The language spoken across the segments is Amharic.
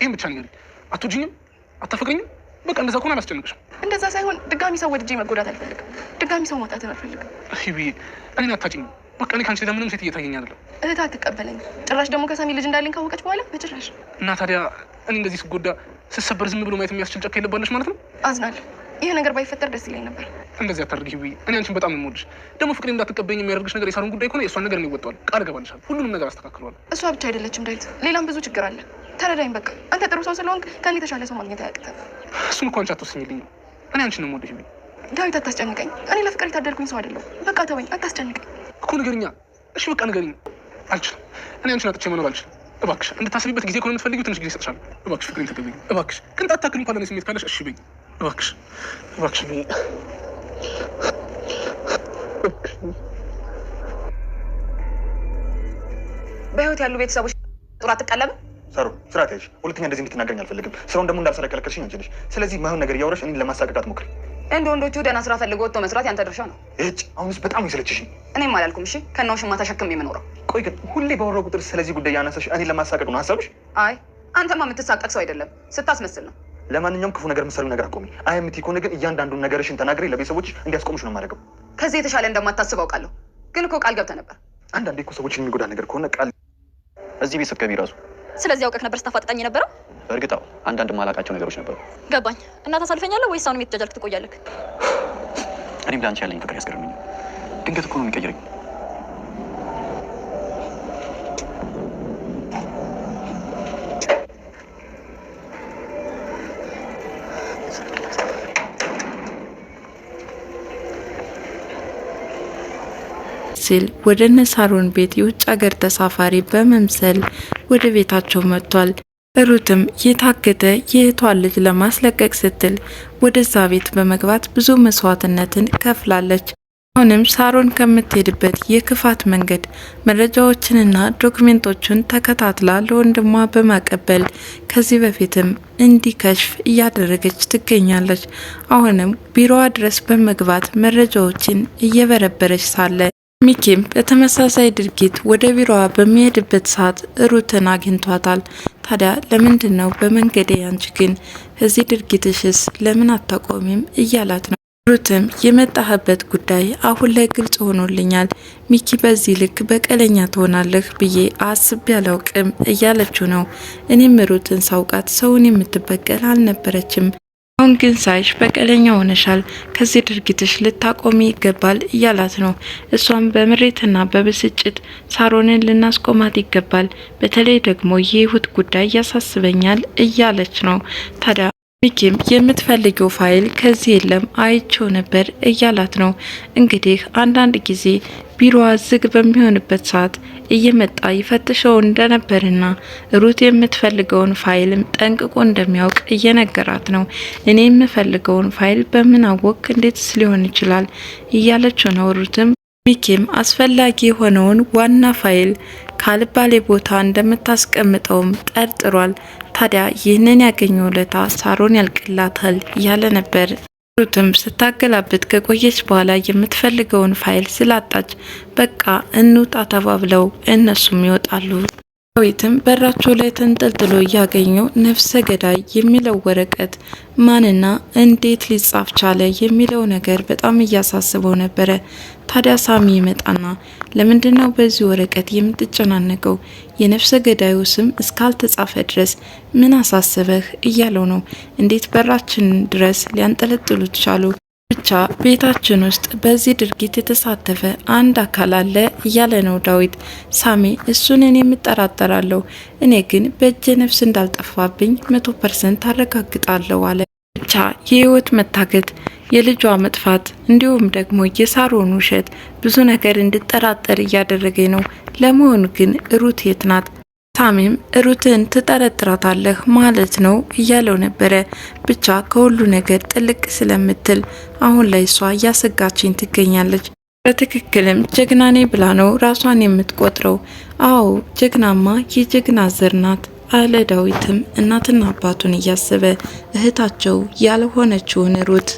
ይሄን ብቻ ንገሪኝ። አትወጂኝም? አታፈቅሪኝም? በቃ እንደዛ ከሆነ አላስጨንቅሽም። እንደዛ ሳይሆን ድጋሚ ሰው ወድጄ መጎዳት አልፈልግም። ድጋሚ ሰው ማጣትን አልፈልግም። ሂዊ እኔን አታጭኝም። በቃ እኔ ከአንቺ ሌላ ምንም ሴት እየታየኝ አይደለም። እህት አትቀበለኝ። ጭራሽ ደግሞ ከሳሚ ልጅ እንዳለኝ ካወቀች በኋላ በጭራሽ። እና ታዲያ እኔ እንደዚህ ስጎዳ ስሰበር ዝም ብሎ ማየት የሚያስችል ጨካ የለባለሽ ማለት ነው? አዝናለሁ። ይህ ነገር ባይፈጠር ደስ ይለኝ ነበር። እንደዚህ አታድርጊ ሂዊ። እኔ አንቺን በጣም ነው የምወድሽ። ደግሞ ፍቅሬ እንዳትቀበኝ የሚያደርግሽ ነገር የሳሩን ጉዳይ ከሆነ የእሷን ነገር እኔ እወጣዋለሁ። ቃል እገባልሻለሁ። ሁሉንም ነገር አስተካክለዋለሁ። እሷ ብቻ አይደለችም ዳዊት፣ ሌላም ብዙ ችግር አለ። ተረዳኝ በቃ። አንተ ጥሩ ሰው ስለሆንክ ከኔ የተሻለ ሰው ማግኘት አያቅተም። እሱን እኮ አንቺ አትወስኝልኝም። እኔ አንቺን ነው የምወድሽ ሂዊ። ዳዊት አታስጨንቀኝ። እኔ ለፍቅር የታደልኩኝ ሰው አይደለሁ። በቃ ተወኝ፣ አታስጨንቀኝ እኮ ንገሪኛ። እሺ በቃ ንገሪኝ። አልችልም። እኔ አንቺን አጥቼ መኖር አልችልም። እባክሽ እንድታስቢበት ጊዜ ከሆነ የምትፈልጊው ትንሽ ጊዜ እሰጥሻለሁ። እባክሽ ፍቅሬን ተቀበይኝ። እባክሽ ቅንጣት ታክል እንኳን ለእኔ ስሜት ካለሽ እሺ በይኝ። እባክሽ እባክሽ በይኝ። በህይወት ያሉ ቤተሰቦች ጥሩ አትቀለብም። ሳሩ ስርዓት ያዥ። ሁለተኛ እንደዚህ እንድትናገረኝ አልፈልግም። ስራውን ደግሞ እንዳልሰራ ከለከልሽኝ አንቺ ነሽ። ስለዚህ ማይሆን ነገር እያወራሽ እኔን ለማሳቀቅ አትሞክሪ። እንደ ወንዶቹ ደህና ስራ ፈልጎ ወጥቶ መስራት ያንተ ድርሻ ነው። እጭ አሁንስ በጣም ይሰለችሽኝ። እኔም አላልኩም። እሺ ከናው ሽማ ተሸክም የምኖረው። ቆይ ግን ሁሌ ባወራው ቁጥር ስለዚህ ጉዳይ ያነሳሽ እኔን ለማሳቀቅ ነው ሀሳብሽ? አይ አንተማ የምትሳቀቅ ሰው አይደለም፣ ስታስመስል ነው። ለማንኛውም ክፉ ነገር ምሳሌው ነገር አቆሚ። አይ የምትይ ከሆነ ግን እያንዳንዱን ነገርሽን ተናግሬ ለቤተሰቦችሽ እንዲያስቆሙሽ ነው የማደርገው። ከዚህ የተሻለ እንደማታስብ አውቃለሁ፣ ግን እኮ ቃል ገብተህ ነበር። አንዳንዴ እኮ ሰዎችን የሚጎዳ ነገር ከሆነ ቃል እዚህ ቤት ስትገቢ ራሱ ስለዚህ አውቀህ ነበር ስታፋጥጠኝ የነበረው? በእርግጥ አዎ፣ አንዳንድ ማላውቃቸው ነገሮች ነበሩ። ገባኝ። እና ታሳልፈኛለህ ወይስ አሁንም የተጃጃልክ ትቆያለህ? እኔም ለአንቺ ያለኝ ፍቅር ያስገርመኛል። ድንገት እኮ ነው የሚቀይረኝ። ሲል ወደ ነሳሮን ቤት የውጭ ሀገር ተሳፋሪ በመምሰል ወደ ቤታቸው መጥቷል። ሩትም የታገተ የእህቷን ልጅ ለማስለቀቅ ስትል ወደዛ ቤት በመግባት ብዙ መስዋዕትነትን ከፍላለች። አሁንም ሳሮን ከምትሄድበት የክፋት መንገድ መረጃዎችንና ዶክሜንቶችን ተከታትላ ለወንድሟ በማቀበል ከዚህ በፊትም እንዲከሽፍ እያደረገች ትገኛለች። አሁንም ቢሮዋ ድረስ በመግባት መረጃዎችን እየበረበረች ሳለ ሚኪም በተመሳሳይ ድርጊት ወደ ቢሮዋ በሚሄድበት ሰዓት ሩትን አግኝቷታል። ታዲያ ለምንድን ነው በመንገዴ አንቺ ግን እዚህ ድርጊትሽስ ለምን አታቆሚም እያላት ነው። ሩትም የመጣህበት ጉዳይ አሁን ላይ ግልጽ ሆኖልኛል፣ ሚኪ በዚህ ልክ በቀለኛ ትሆናለህ ብዬ አስቤ አላውቅም እያለችው ነው። እኔም ሩትን ሳውቃት ሰውን የምትበቀል አልነበረችም። አሁን ግን ሳይሽ በቀለኛ ሆነሻል፣ ከዚህ ድርጊትሽ ልታቆሚ ይገባል እያላት ነው። እሷም በምሬትና በብስጭት ሳሮንን ልናስቆማት ይገባል፣ በተለይ ደግሞ የህይወት ጉዳይ ያሳስበኛል እያለች ነው። ታዲያ ሚኪም የምትፈልገው ፋይል ከዚህ የለም አይቼው ነበር እያላት ነው። እንግዲህ አንዳንድ ጊዜ ቢሮዋ ዝግ በሚሆንበት ሰዓት እየመጣ ይፈትሸው እንደነበርና ሩት የምትፈልገውን ፋይልም ጠንቅቆ እንደሚያውቅ እየነገራት ነው። እኔ የምፈልገውን ፋይል በምን አወቅ? እንዴትስ ሊሆን ይችላል እያለችው ነው ሩትም። ሚኪም አስፈላጊ የሆነውን ዋና ፋይል ካልባሌ ቦታ እንደምታስቀምጠውም ጠርጥሯል። ታዲያ ይህንን ያገኘው ለታ ሳሮን ያልቅላታል እያለ ነበር። ሩትም ስታገላብጥ ከቆየች በኋላ የምትፈልገውን ፋይል ስላጣች በቃ እንውጣ ተባብለው እነሱም ይወጣሉ። ዳዊትም በራቸው ላይ ተንጠልጥሎ እያገኘው ነፍሰ ገዳይ የሚለው ወረቀት ማንና እንዴት ሊጻፍ ቻለ የሚለው ነገር በጣም እያሳስበው ነበረ። ታዲያ ሳሚ ይመጣና ለምንድነው በዚህ ወረቀት የምትጨናነቀው? የነፍሰ ገዳዩ ስም እስካልተጻፈ ድረስ ምን አሳስበህ እያለው ነው። እንዴት በራችን ድረስ ሊያንጠለጥሉት ቻሉ? ብቻ ቤታችን ውስጥ በዚህ ድርጊት የተሳተፈ አንድ አካል አለ እያለ ነው ዳዊት። ሳሚ እሱን እኔ የምጠራጠራለሁ፣ እኔ ግን በእጄ ነፍስ እንዳልጠፋብኝ 100% አረጋግጣለሁ አለ። ብቻ የህይወት መታገት፣ የልጇ መጥፋት እንዲሁም ደግሞ የሳሮን ውሸት ብዙ ነገር እንድጠራጠር እያደረገኝ ነው። ለመሆኑ ግን ሩት የት ናት? ሳሚም ሩትን ትጠረጥራታለህ ማለት ነው እያለው ነበረ። ብቻ ከሁሉ ነገር ጥልቅ ስለምትል አሁን ላይ እሷ እያሰጋችኝ ትገኛለች። በትክክልም ጀግናኔ ብላ ነው ራሷን የምትቆጥረው። አዎ ጀግናማ የጀግና ዘር ናት አለ ዳዊትም እናትና አባቱን እያሰበ እህታቸው ያልሆነችውን ሩት።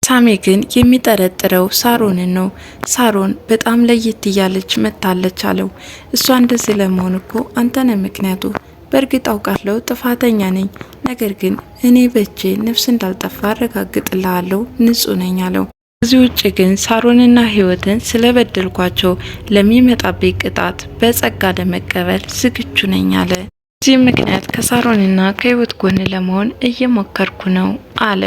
ሳሚ ግን የሚጠረጥረው ሳሮንን ነው። ሳሮን በጣም ለየት እያለች መታለች አለው። እሷ እንደዚህ ለመሆን እኮ አንተነ ምክንያቱ በእርግጥ አውቃለሁ ጥፋተኛ ነኝ፣ ነገር ግን እኔ በእጄ ነፍስ እንዳልጠፋ አረጋግጥልሃለሁ፣ ንጹህ ነኝ አለው። ከዚህ ውጭ ግን ሳሮንና ህይወትን ስለበደልኳቸው ለሚመጣብኝ ቅጣት በጸጋ ለመቀበል ዝግጁ ነኝ አለ። በዚህ ምክንያት ከሳሮንና ከህይወት ጎን ለመሆን እየሞከርኩ ነው አለ።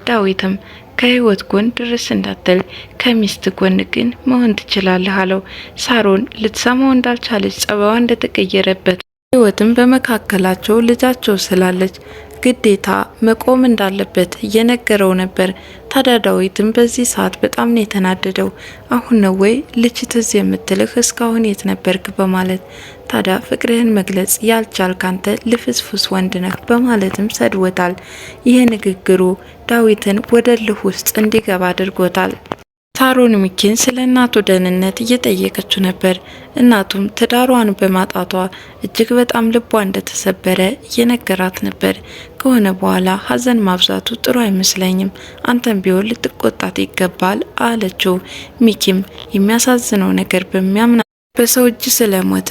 ዳዊትም ከህይወት ጎን ድረስ እንዳትል ከሚስት ጎን ግን መሆን ትችላለህ አለው። ሳሮን ልትሰማው እንዳልቻለች ጸባዋ እንደተቀየረበት ህይወትም በመካከላቸው ልጃቸው ስላለች ግዴታ መቆም እንዳለበት እየነገረው ነበር። ታዲያ ዳዊትም በዚህ ሰዓት በጣም ነው የተናደደው። አሁን ነው ወይ ልጅ ትዝ የምትልህ እስካሁን የት ነበርክ? በማለት ታዲያ ፍቅርህን መግለጽ ያልቻልክ አንተ ልፍስፍስ ወንድ ነህ በማለትም ሰድወታል። ይህ ንግግሩ ዳዊትን ወደ እልህ ውስጥ እንዲገባ አድርጎታል። ሳሮን ሚኪን ስለ እናቱ ደህንነት እየጠየቀችው ነበር። እናቱም ትዳሯን በማጣቷ እጅግ በጣም ልቧ እንደተሰበረ እየነገራት ነበር። ከሆነ በኋላ ሀዘን ማብዛቱ ጥሩ አይመስለኝም፣ አንተም ቢሆን ልትቆጣት ይገባል አለችው። ሚኪም የሚያሳዝነው ነገር በሚያምና በሰው እጅ ስለሞተ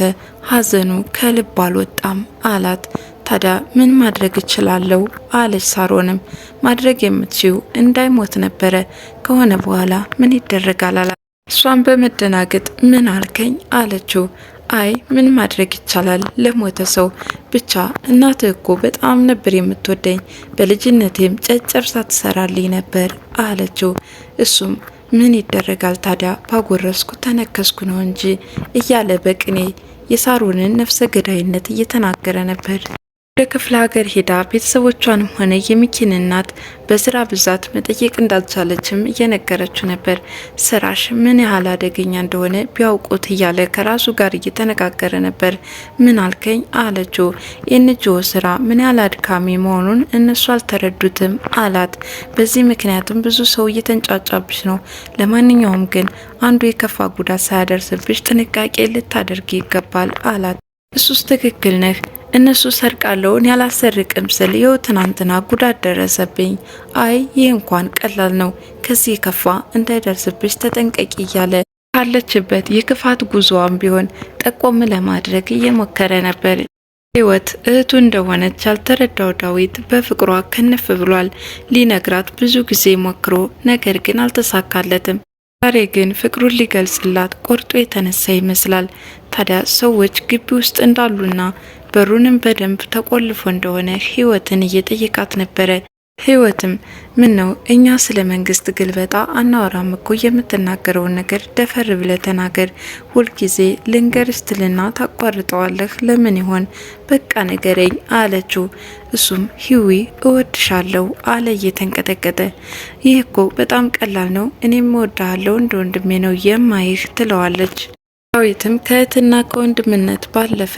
ሀዘኑ ከልብ አልወጣም አላት። ታዲያ ምን ማድረግ እችላለሁ አለች። ሳሮንም ማድረግ የምትችው እንዳይሞት ነበረ፣ ከሆነ በኋላ ምን ይደረጋል አላት። እሷን በመደናገጥ ምን አልከኝ አለችው። አይ ምን ማድረግ ይቻላል ለሞተ ሰው ብቻ እናትህ እኮ በጣም ነበር የምትወደኝ፣ በልጅነቴም ጨጨብሳ ትሰራልኝ ነበር አለችው። እሱም ምን ይደረጋል ታዲያ ባጎረስኩ ተነከስኩ ነው እንጂ እያለ በቅኔ የሳሮንን ነፍሰ ገዳይነት እየተናገረ ነበር። ወደ ክፍለ ሀገር ሄዳ ቤተሰቦቿንም ሆነ የሚኪን እናት በስራ ብዛት መጠየቅ እንዳልቻለችም እየነገረችው ነበር። ስራሽ ምን ያህል አደገኛ እንደሆነ ቢያውቁት እያለ ከራሱ ጋር እየተነጋገረ ነበር። ምን አልከኝ አለችው። የኤንጂኦ ስራ ምን ያህል አድካሚ መሆኑን እነሱ አልተረዱትም አላት። በዚህ ምክንያትም ብዙ ሰው እየተንጫጫብሽ ነው። ለማንኛውም ግን አንዱ የከፋ ጉዳት ሳያደርስብሽ ጥንቃቄ ልታደርግ ይገባል አላት። እሱስ ትክክል ነህ፣ እነሱ ሰርቃለውን ያላሰርቅም ስል ይኸው ትናንትና ጉዳት ደረሰብኝ። አይ ይህ እንኳን ቀላል ነው፣ ከዚህ ከፋ እንዳይደርስብሽ ተጠንቀቂ እያለ ካለችበት የክፋት ጉዞዋን ቢሆን ጠቆም ለማድረግ እየሞከረ ነበር። ህይወት እህቱ እንደሆነች ያልተረዳው ዳዊት በፍቅሯ ከነፍ ብሏል። ሊነግራት ብዙ ጊዜ ሞክሮ ነገር ግን አልተሳካለትም። ዛሬ ግን ፍቅሩን ሊገልጽላት ቆርጦ የተነሳ ይመስላል። ታዲያ ሰዎች ግቢ ውስጥ እንዳሉና በሩንም በደንብ ተቆልፎ እንደሆነ ህይወትን እየጠየቃት ነበረ። ህይወትም ምን ነው እኛ ስለ መንግስት ግልበጣ አናወራም እኮ፣ የምትናገረውን ነገር ደፈር ብለ ተናገር፣ ሁልጊዜ ልንገርሽ ትልና ታቋርጠዋለህ፣ ለምን ይሆን? በቃ ነገረኝ አለችው። እሱም ሂዊ እወድሻለሁ አለ እየተንቀጠቀጠ። ይህ እኮ በጣም ቀላል ነው፣ እኔም እወድሃለሁ፣ እንደ ወንድሜ ነው የማይህ ትለዋለች። ዳዊትም ከእህትና ከወንድምነት ባለፈ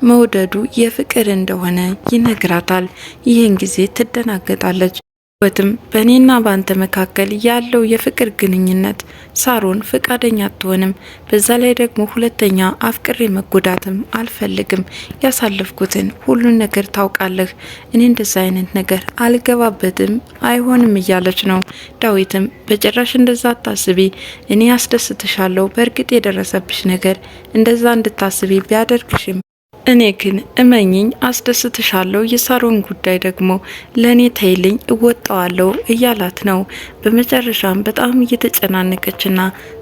መውደዱ የፍቅር እንደሆነ ይነግራታል። ይህን ጊዜ ትደናገጣለች። ህይወትም በእኔና ባንተ መካከል ያለው የፍቅር ግንኙነት ሳሮን ፈቃደኛ አትሆንም። በዛ ላይ ደግሞ ሁለተኛ አፍቅሬ መጎዳትም አልፈልግም። ያሳለፍኩትን ሁሉን ነገር ታውቃለህ። እኔ እንደዛ አይነት ነገር አልገባበትም፣ አይሆንም እያለች ነው። ዳዊትም በጭራሽ እንደዛ አታስቢ፣ እኔ ያስደስትሻለሁ። በእርግጥ የደረሰብሽ ነገር እንደዛ እንድታስቢ ቢያደርግሽም እኔ ግን እመኝኝ አስደስትሻለሁ። የሳሮን ጉዳይ ደግሞ ለእኔ ተይልኝ እወጣዋለሁ እያላት ነው። በመጨረሻም በጣም እየተጨናነቀችና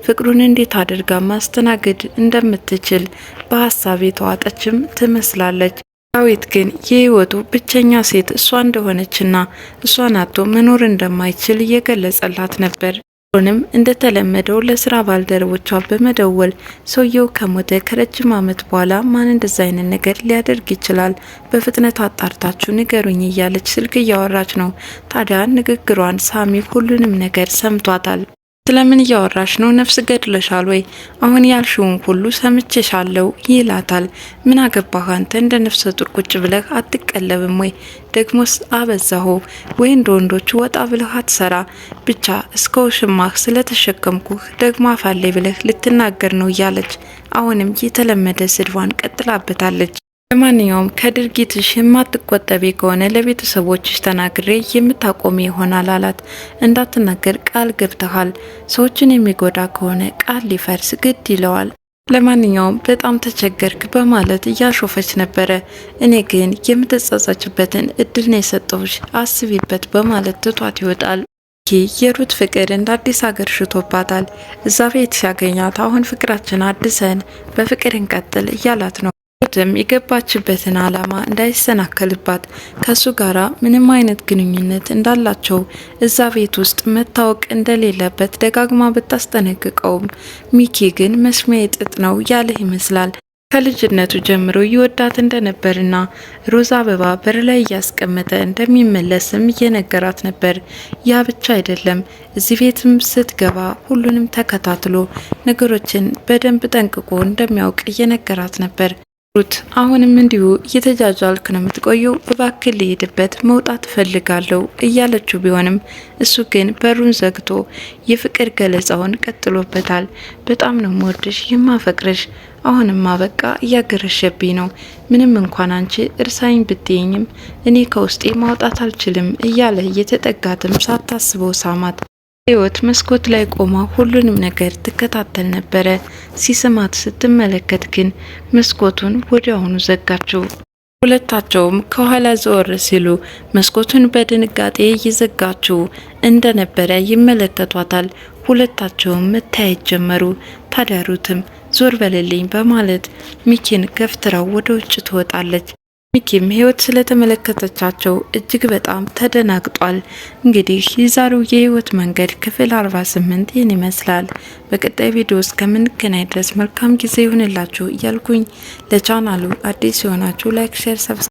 ፍቅሩን እንዴት አድርጋ ማስተናገድ እንደምትችል በሀሳብ የተዋጠችም ትመስላለች። ዳዊት ግን የህይወቱ ብቸኛ ሴት እሷ እንደሆነችና እሷን አጥቶ መኖር እንደማይችል እየገለጸላት ነበር። ሆንም እንደተለመደው ለስራ ባልደረቦቿ በመደወል ሰውየው ከሞተ ከረጅም ዓመት በኋላ ማን እንደዛ አይነት ነገር ሊያደርግ ይችላል? በፍጥነት አጣርታችሁ ንገሩኝ እያለች ስልክ እያወራች ነው። ታዲያ ንግግሯን ሳሚ ሁሉንም ነገር ሰምቷታል። ስለምን እያወራሽ ነው? ነፍስ ገድለሻል ወይ? አሁን ያልሽውን ሁሉ ሰምቼሻለሁ ይላታል። ምን አገባህ አንተ? እንደ ነፍሰ ጡር ቁጭ ብለህ አትቀለብም ወይ? ደግሞስ አበዛሁ ወይ? እንደ ወንዶቹ ወጣ ብለህ አትሰራ። ብቻ እስከ ውሽማህ ስለተሸከምኩህ ደግሞ አፋሌ ብለህ ልትናገር ነው እያለች አሁንም የተለመደ ስድቧን ቀጥላበታለች። ለማንኛውም ከድርጊትሽ የማትቆጠቢ ከሆነ ለቤተሰቦችሽ ተናግሬ የምታቆሚ ይሆናል አላት። እንዳትናገር ቃል ገብተሃል። ሰዎችን የሚጎዳ ከሆነ ቃል ሊፈርስ ግድ ይለዋል። ለማንኛውም በጣም ተቸገርክ በማለት እያሾፈች ነበረ። እኔ ግን የምትጸጸችበትን እድል ነው የሰጠሁሽ፣ አስቢበት በማለት ትቷት ይወጣል። የሩት ፍቅር እንደ አዲስ ሀገር ሽቶባታል። እዛ ቤት ሲያገኛት አሁን ፍቅራችን አድሰን በፍቅር እንቀጥል እያላት ነው። ሩትም የገባችበትን ዓላማ እንዳይሰናከልባት ከሱ ጋራ ምንም አይነት ግንኙነት እንዳላቸው እዛ ቤት ውስጥ መታወቅ እንደሌለበት ደጋግማ ብታስጠነቅቀውም ሚኪ ግን መስሚያ ጥጥ ነው ያለ ይመስላል። ከልጅነቱ ጀምሮ ይወዳት እንደነበርና ሮዛ አበባ በር ላይ እያስቀመጠ እንደሚመለስም እየነገራት ነበር። ያ ብቻ አይደለም፣ እዚህ ቤትም ስትገባ ሁሉንም ተከታትሎ ነገሮችን በደንብ ጠንቅቆ እንደሚያውቅ እየነገራት ነበር። ሩት አሁንም እንዲሁ እየተጃጃልክ ነው የምትቆየው፣ እባክህ ልሄድበት መውጣት እፈልጋለሁ እያለችው ቢሆንም እሱ ግን በሩን ዘግቶ የፍቅር ገለጻውን ቀጥሎበታል። በጣም ነው የምወድሽ የማፈቅርሽ፣ አሁንማ በቃ እያገረሸብኝ ነው፣ ምንም እንኳን አንቺ እርሳኝ ብትይኝም እኔ ከውስጤ ማውጣት አልችልም እያለ እየተጠጋትም ሳታስበው ሳማት። ህይወት መስኮት ላይ ቆማ ሁሉንም ነገር ትከታተል ነበረ። ሲስማት ስትመለከት ግን መስኮቱን ወዲያውኑ ዘጋችው። ሁለታቸውም ከኋላ ዘወር ሲሉ መስኮቱን በድንጋጤ እየዘጋችው እንደነበረ ይመለከቷታል። ሁለታቸውም መታየት ጀመሩ። ታዲያ ሩትም ዞር በልልኝ በማለት ሚኪን ገፍትራው ወደ ውጭ ትወጣለች። ሚኪም ህይወት ስለተመለከተቻቸው እጅግ በጣም ተደናግጧል። እንግዲህ የዛሬው የህይወት መንገድ ክፍል 48 ይህን ይመስላል። በቀጣይ ቪዲዮ እስከምንገናኝ ድረስ መልካም ጊዜ ይሁንላችሁ እያልኩኝ ለቻናሉ አዲስ የሆናችሁ ላይክ፣ ሼር፣ ሰብስክራይብ